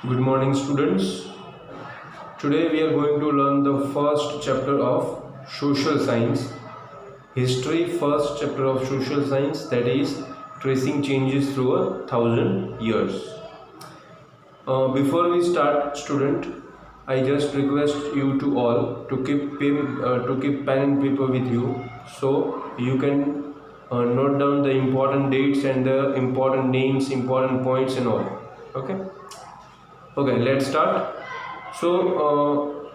Good morning, students. Today we are going to learn the first chapter of social science, history, first chapter of social science, that is tracing changes through 1,000 years. Before we start, student, I just request you to all to keep pen and paper with you, so you can note down the important dates and the important names, important points and all. Okay, let's start. So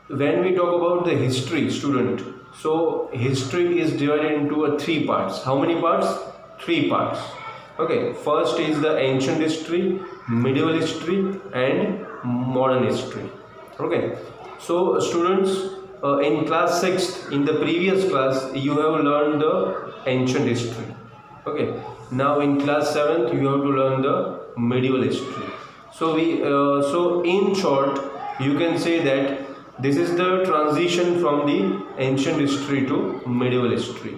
when we talk about the history, student, so history is divided into three parts. How many parts? Three parts. Okay, first is the ancient history, medieval history and modern history. Okay, so students, in class 6th, in the previous class, you have learned the ancient history. Okay, now in class 7th, you have to learn the medieval history. So in short, you can say that this is the transition from the ancient history to medieval history.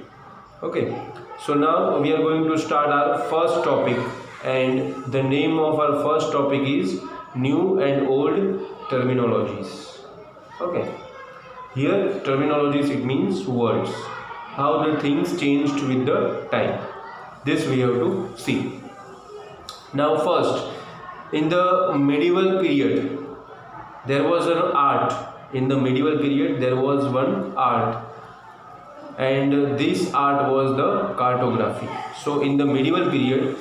Okay, so now we are going to start our first topic, and the name of our first topic is new and old terminologies. Okay, here terminologies, it means words, how the things changed with the time. This we have to see. Now first, in the medieval period, there was an art. In the medieval period, there was one art, and this art was the cartography. So in the medieval period,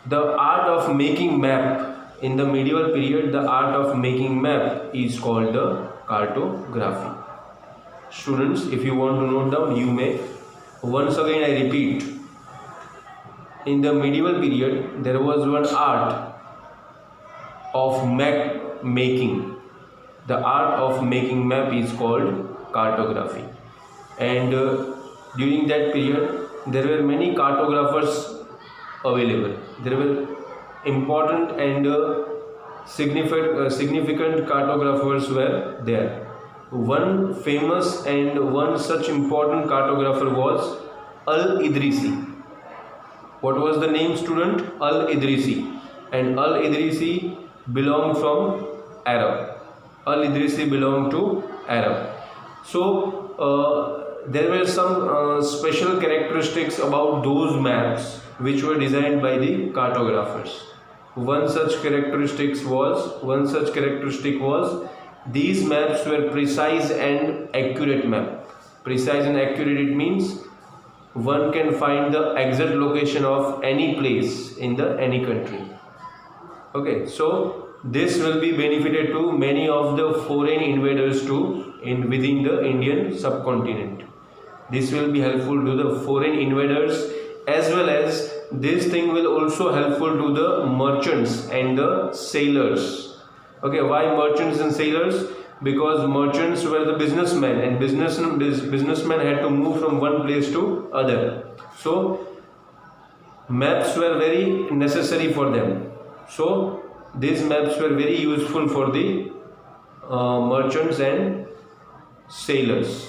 the art of making map, in the medieval period, the art of making map is called the cartography. Students, if you want to note down, you may. Once again I repeat, in the medieval period, there was one art of map making. The art of making map is called cartography. And during that period, there were many cartographers available. There were important and significant cartographers were there. One famous and one such important cartographer was Al-Idrisi. What was the name, student? Al-Idrisi. And Al-Idrisi belonged from Arab. Al-Idrisi belonged to Arab. So there were some special characteristics about those maps which were designed by the cartographers. One such characteristic was these maps were precise and accurate map. Precise and accurate, it means one can find the exact location of any place in any country. Okay, so this will be benefited to many of the foreign invaders too within the Indian subcontinent. This will be helpful to the foreign invaders, as well as this thing will also helpful to the merchants and the sailors. Okay, why merchants and sailors? Because merchants were the businessmen, and businessmen had to move from one place to other. So maps were very necessary for them. So these maps were very useful for the merchants and sailors.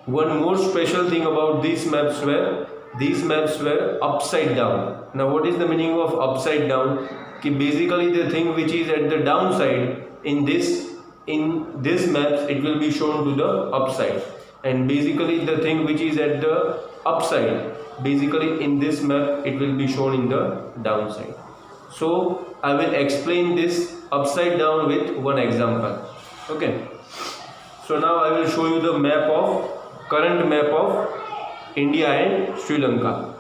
One more special thing about these maps were upside down. Now what is the meaning of upside down? Basically the thing which is at the downside in this maps, it will be shown to the upside, and basically the thing which is at the upside, basically in this map, it will be shown in the downside. So I will explain this upside down with one example. Okay, so now I will show you the current map of India and Sri Lanka.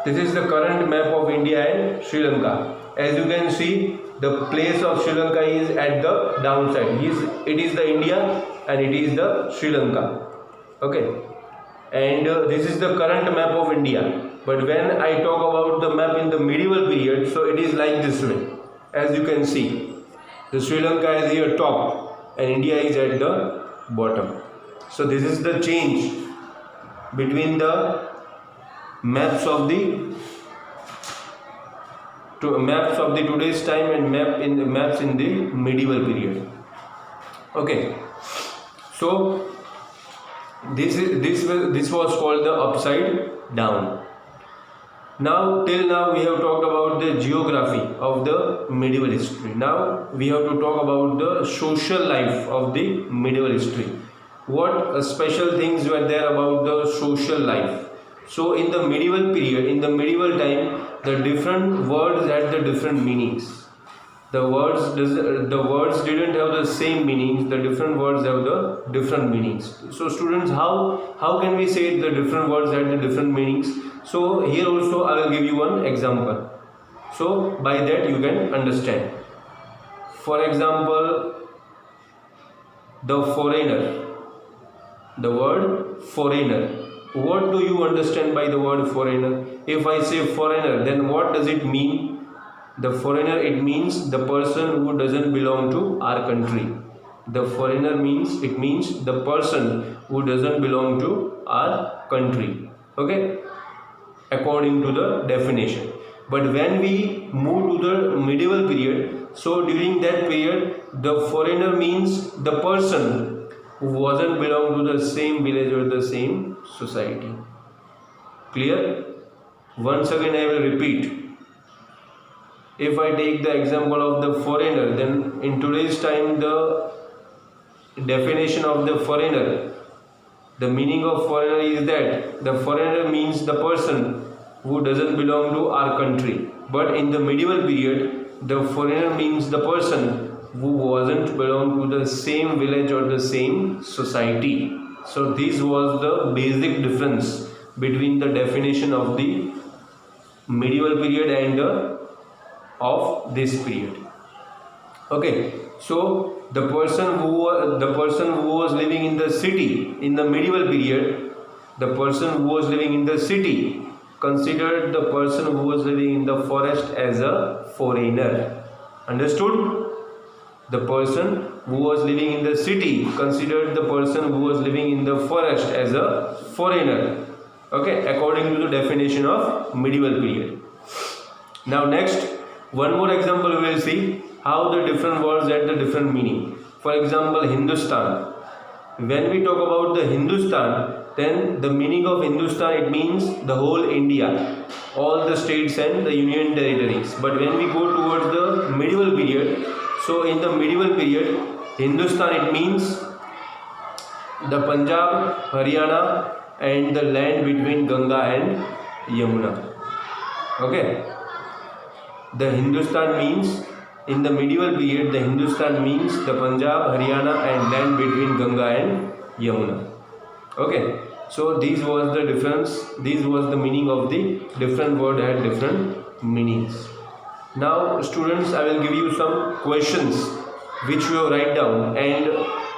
This is the current map of India and Sri Lanka. As you can see, the place of Sri Lanka is at the downside. It is the India and it is the Sri Lanka. Okay, and this is the current map of India. But when I talk about the map in the medieval period, so it is like this way. As you can see, the Sri Lanka is here top and India is at the bottom. So this is the change between the maps of the today's time and maps in the medieval period. Okay, so this was called the upside down. Now, till now we have talked about the geography of the medieval history. Now we have to talk about the social life of the medieval history. What special things were there about the social life? So in the medieval period, in the medieval time, the different words had the different meanings. The words didn't have the same meanings. The different words have the different meanings. So students, how can we say the different words had the different meanings? So here also I will give you one example. So by that you can understand. For example, the foreigner. The word foreigner. What do you understand by the word foreigner? If I say foreigner, then what does it mean? The foreigner, it means the person who doesn't belong to our country. The foreigner means, it means the person who doesn't belong to our country. Okay? According to the definition. But when we move to the medieval period, so during that period, the foreigner means the person who wasn't belong to the same village or the same society. Clear? Once again I will repeat. If I take the example of the foreigner, then in today's time the definition of the foreigner, the meaning of foreigner is that the foreigner means the person who doesn't belong to our country. But in the medieval period, the foreigner means the person who wasn't belong to the same village or the same society. So this was the basic difference between the definition of the medieval period and of this period. Okay, so the person who was living in the city in the medieval period, the person who was living in the city considered the person who was living in the forest as a foreigner. Understood? The person who was living in the city considered the person who was living in the forest as a foreigner. Okay, according to the definition of medieval period. Now next, one more example we will see how the different words had the different meaning. For example, Hindustan. When we talk about the Hindustan, then the meaning of Hindustan, it means the whole India, all the states and the union territories. But when we go towards the medieval period, so in the medieval period, Hindustan, it means the Punjab, Haryana and the land between Ganga and Yamuna. Okay. The Hindustan means, in the medieval period, the Hindustan means the Punjab, Haryana and land between Ganga and Yamuna. Okay, so this was the difference, this was the meaning of the different word had different meanings. Now students, I will give you some questions which you will write down and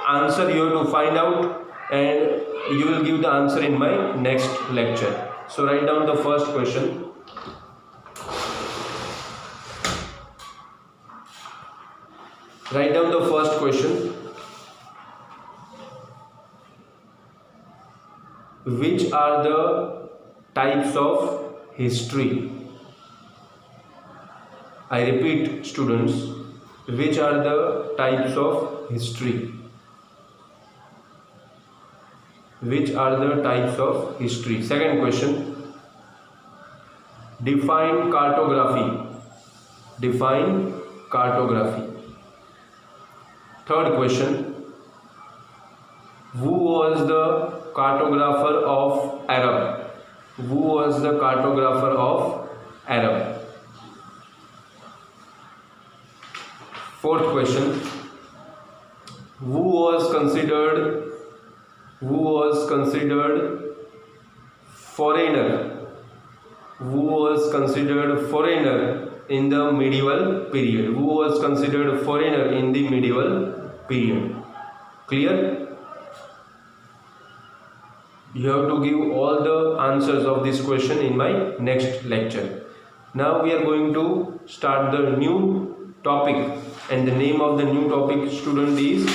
answer you have to find out, and you will give the answer in my next lecture. So write down the first question. Write down the first question. Which are the types of history? I repeat students, which are the types of history? Which are the types of history? Second question. Define cartography. Define cartography. Third question. Who was the cartographer of Arab? Who was the cartographer of Arab? Fourth question. Who was considered foreigner? Who was considered foreigner in the medieval period? Who was considered foreigner in the medieval period? Clear? You have to give all the answers of this question in my next lecture. Now we are going to start the new topic, and the name of the new topic, student, is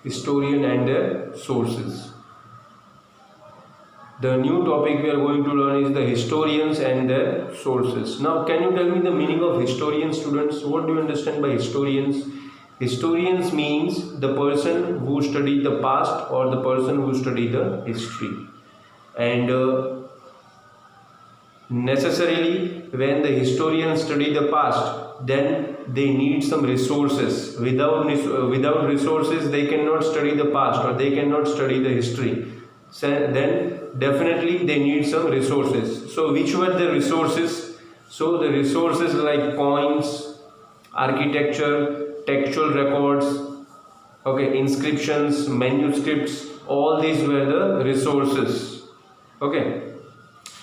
historian and their sources. The new topic we are going to learn is the historians and their sources. Now, can you tell me the meaning of historian, students? What do you understand by historians? Historians means the person who study the past or the person who study the history. And necessarily when the historians study the past, then they need some resources. Without resources they cannot study the past, or they cannot study the history. So then definitely they need some resources. So which were the resources? So the resources like coins, architecture, textual records, okay, inscriptions, manuscripts, all these were the resources. Okay,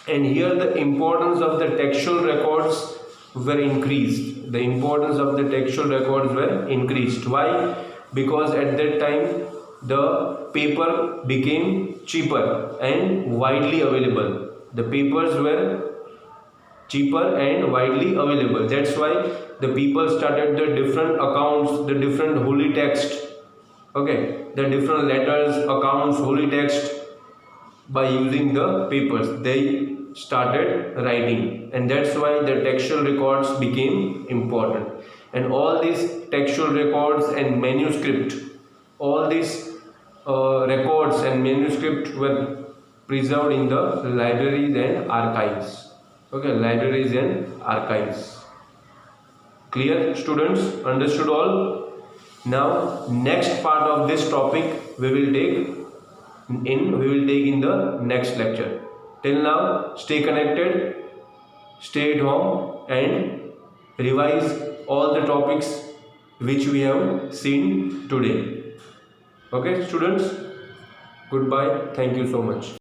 and here the importance of the textual records were increased. The importance of the textual records were increased. Why? Because at that time the paper became cheaper and widely available. The papers were cheaper and widely available. That's why the people started the different accounts, the different holy text, okay, the different letters, accounts, holy text. By using the papers they started writing, and that's why the textual records became important. And all these textual records and manuscript, all these records and manuscript were preserved in the libraries and archives. Okay, libraries and archives. Clear, students? Understood all? Now next part of this topic we will take in the next lecture. Till now, stay connected, stay at home, and revise all the topics which we have seen today. Okay, students? Goodbye. Thank you so much.